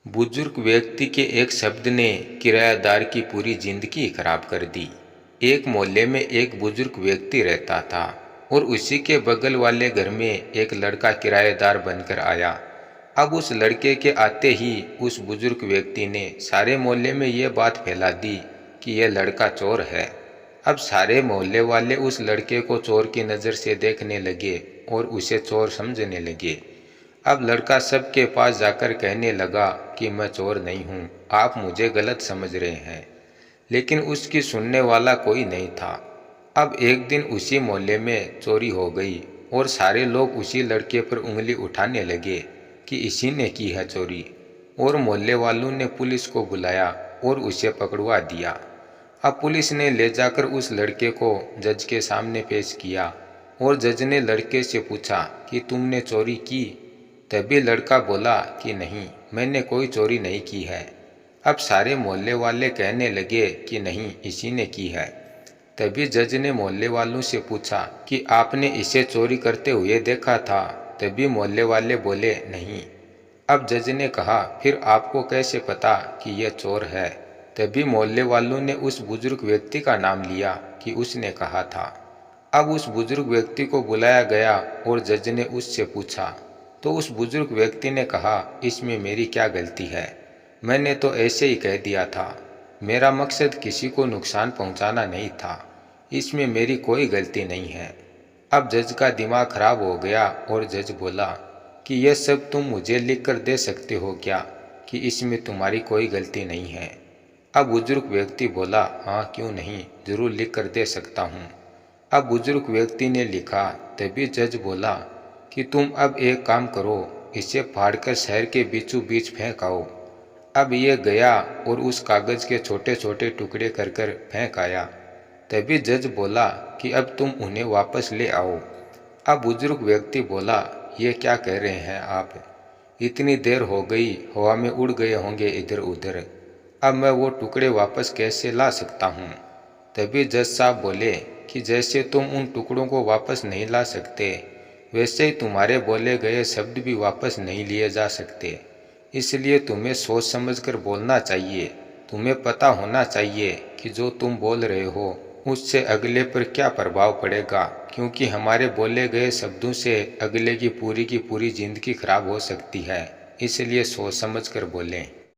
बुजुर्ग व्यक्ति के एक शब्द ने किराएदार की पूरी जिंदगी खराब कर दी। एक मोहल्ले में एक बुजुर्ग व्यक्ति रहता था और उसी के बगल वाले घर में एक लड़का किराएदार बनकर आया। अब उस लड़के के आते ही उस बुजुर्ग व्यक्ति ने सारे मोहल्ले में ये बात फैला दी कि यह लड़का चोर है। अब सारे मोहल्ले वाले उस लड़के को चोर की नज़र से देखने लगे और उसे चोर समझने लगे। अब लड़का सबके पास जाकर कहने लगा कि मैं चोर नहीं हूँ, आप मुझे गलत समझ रहे हैं। लेकिन उसकी सुनने वाला कोई नहीं था। अब एक दिन उसी मोहल्ले में चोरी हो गई और सारे लोग उसी लड़के पर उंगली उठाने लगे कि इसी ने की है चोरी, और मोहल्ले वालों ने पुलिस को बुलाया और उसे पकड़वा दिया। अब पुलिस ने ले जाकर उस लड़के को जज के सामने पेश किया और जज ने लड़के से पूछा कि तुमने चोरी की? तभी लड़का बोला कि नहीं, मैंने कोई चोरी नहीं की है। अब सारे मोहल्ले वाले कहने लगे कि नहीं, इसी ने की है। तभी जज ने मोहल्ले वालों से पूछा कि आपने इसे चोरी करते हुए देखा था? तभी मोहल्ले वाले बोले नहीं। अब जज ने कहा, फिर आपको कैसे पता कि यह चोर है? तभी मोहल्ले वालों ने उस बुजुर्ग व्यक्ति का नाम लिया कि उसने कहा था। अब उस बुजुर्ग व्यक्ति को बुलाया गया और जज ने उससे पूछा, तो उस बुजुर्ग व्यक्ति ने कहा, इसमें मेरी क्या गलती है? मैंने तो ऐसे ही कह दिया था, मेरा मकसद किसी को नुकसान पहुंचाना नहीं था, इसमें मेरी कोई गलती नहीं है। अब जज का दिमाग खराब हो गया और जज बोला कि यह सब तुम मुझे लिख कर दे सकते हो क्या कि इसमें तुम्हारी कोई गलती नहीं है? अब बुजुर्ग व्यक्ति बोला, हाँ क्यों नहीं, जरूर लिख कर दे सकता हूँ। अब बुजुर्ग व्यक्ति ने लिखा। तभी जज बोला कि तुम अब एक काम करो, इसे फाड़कर शहर के बीचों बीच फेंक आओ। अब ये गया और उस कागज के छोटे छोटे टुकड़े कर कर फेंक आया। तभी जज बोला कि अब तुम उन्हें वापस ले आओ। अब बुजुर्ग व्यक्ति बोला, ये क्या कह रहे हैं आप? इतनी देर हो गई, हवा में उड़ गए होंगे इधर उधर, अब मैं वो टुकड़े वापस कैसे ला सकता हूँ? तभी जज साहब बोले कि जैसे तुम उन टुकड़ों को वापस नहीं ला सकते, वैसे ही तुम्हारे बोले गए शब्द भी वापस नहीं लिए जा सकते। इसलिए तुम्हें सोच समझकर बोलना चाहिए। तुम्हें पता होना चाहिए कि जो तुम बोल रहे हो उससे अगले पर क्या प्रभाव पड़ेगा, क्योंकि हमारे बोले गए शब्दों से अगले की पूरी जिंदगी खराब हो सकती है। इसलिए सोच समझकर बोलें।